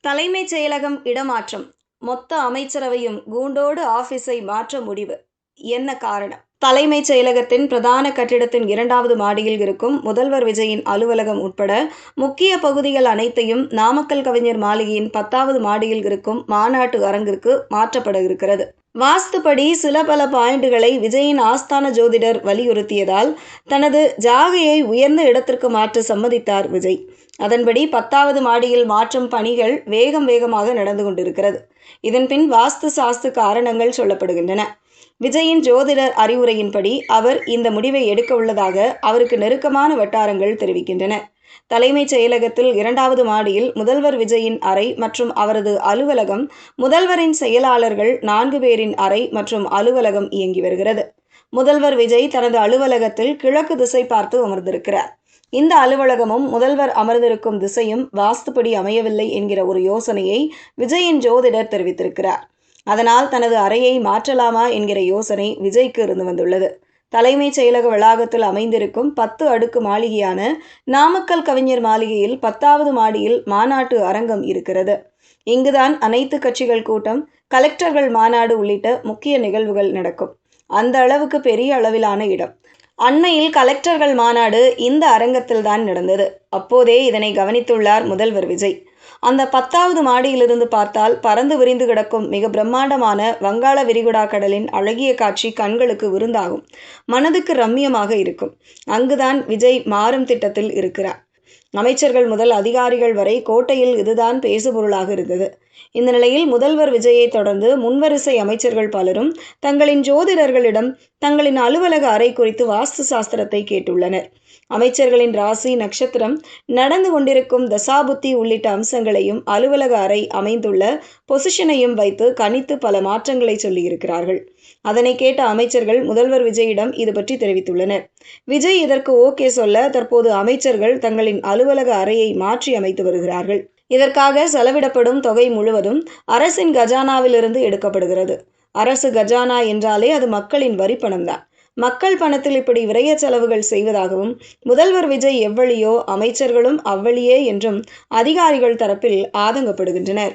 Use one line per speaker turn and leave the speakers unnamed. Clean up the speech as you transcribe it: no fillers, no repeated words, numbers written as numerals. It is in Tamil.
தலைமைச் செயலகம் இடமாற்றம். மொத்த அமைச்சரவையும் கூண்டோடு ஆபீஸை மாற்ற முடிவு. என்ன காரணம்? தலைமைச் செயலகத்தின் பிரதான கட்டிடத்தின் 2வது மாடியில் இருக்கும் முதல்வர் விஜயின் அலுவலகம் உட்பட முக்கிய பகுதிகள் அனைத்தையும் நாமக்கல் கவிஞர் மாளிகையின் 10வது மாடியில் இருக்கும் மாநாட்டு அரங்கிற்கு மாற்றப்பட இருக்கிறது. வாஸ்துப்படி சில பல பாயிண்டுகளை விஜயின் ஆஸ்தான ஜோதிடர் வலியுறுத்தியதால் தனது ஜாகையை உயர்ந்த இடத்திற்கு மாற்ற சம்மதித்தார் விஜய். அதன்படி 10வது மாடியில் மாற்றும் பணிகள் வேகமாக நடந்து கொண்டிருக்கிறது. இதன்பின் வாஸ்து சாஸ்து காரணங்கள் சொல்லப்படுகின்றன. விஜயின் ஜோதிடர் அறிவுரையின்படி அவர் இந்த முடிவை எடுக்க உள்ளதாக அவருக்கு நெருக்கமான வட்டாரங்கள் தெரிவிக்கின்றன. தலைமைச் செயலகத்தில் 2வது மாடியில் முதல்வர் விஜயின் அறை மற்றும் அவரது அலுவலகம், முதல்வரின் செயலாளர்கள் 4 பேரின் அறை மற்றும் அலுவலகம் இயங்கி வருகிறது. முதல்வர் விஜய் தனது அலுவலகத்தில் கிழக்கு திசை பார்த்து அமர்ந்திருக்கிறார். இந்த அலுவலகமும் முதல்வர் அமர்ந்திருக்கும் திசையும் வாஸ்துப்படி அமையவில்லை என்கிற ஒரு யோசனையை விஜயின் ஜோதிடர் தெரிவித்திருக்கிறார். அதனால் தனது அறையை மாற்றலாமா என்கிற யோசனை விஜய்க்கு இருந்து வந்துள்ளது. தலைமைச் செயலக வளாகத்தில் அமைந்திருக்கும் 10 அடுக்கு மாளிகையான நாமக்கல் கவிஞர் மாளிகையில் 10வது மாடியில் மாநாட்டு அரங்கம் இருக்கிறது. இங்குதான் அனைத்து கட்சிகள் கூட்டம், கலெக்டர்கள் மாநாடு உள்ளிட்ட முக்கிய நிகழ்வுகள் நடக்கும். அந்த அளவுக்கு பெரிய அளவிலான இடம். அண்மையில் கலெக்டர்கள் மாநாடு இந்த அரங்கத்தில் தான் நடந்தது. அப்போதே இதனை கவனித்துள்ளார் முதல்வர் விஜய். அந்த 10வது மாடியிலிருந்து பார்த்தால் பறந்து விரிந்து கிடக்கும் மிக பிரம்மாண்டமான வங்காள விரிகுடா கடலின் அழகிய காட்சி கண்களுக்கு விருந்தாகும். மனதுக்கு ரம்மியமாக இருக்கும். அங்குதான் விஜய் மாறும் திட்டத்தில் இருக்கிறார். அமைச்சர்கள் முதல் அதிகாரிகள் வரை கோட்டையில் இதுதான் பேசுபொருளாக இருந்தது. இந்த நிலையில் முதல்வர் விஜயை தொடர்ந்து முன்வரிசை அமைச்சர்கள் பலரும் தங்களின் ஜோதிடர்களிடம் தங்களின் அலுவலக அறை குறித்து வாஸ்து சாஸ்திரத்தை கேட்டுள்ளனர். அமைச்சர்களின் ராசி, நட்சத்திரம், நடந்து கொண்டிருக்கும் தசாபுத்தி உள்ளிட்ட அம்சங்களையும் அலுவலக அறை அமைந்துள்ள பொசிஷனையும் வைத்து கணித்து பல மாற்றங்களை சொல்லியிருக்கிறார்கள். அதனை கேட்ட அமைச்சர்கள் முதல்வர் விஜயிடம் இது பற்றி தெரிவித்துள்ளனர். விஜய் இதற்கு ஓகே சொல்ல தற்போது அமைச்சர்கள் தங்களின் அலுவலக அறையை மாற்றி அமைத்து வருகிறார்கள். இதற்காக செலவிடப்படும் தொகை முழுவதும் அரசின் கஜானாவிலிருந்து எடுக்கப்படுகிறது. அரசு கஜானா என்றாலே அது மக்களின் வரி பணம்தான். மக்கள் பணத்தில் இப்படி விரைய செலவுகள் செய்வதாகவும் முதல்வர் விஜய் எவ்வளியோ அமைச்சர்களும் அவ்வளியே என்றும் அதிகாரிகள் தரப்பில் ஆதங்கப்படுகின்றனர்.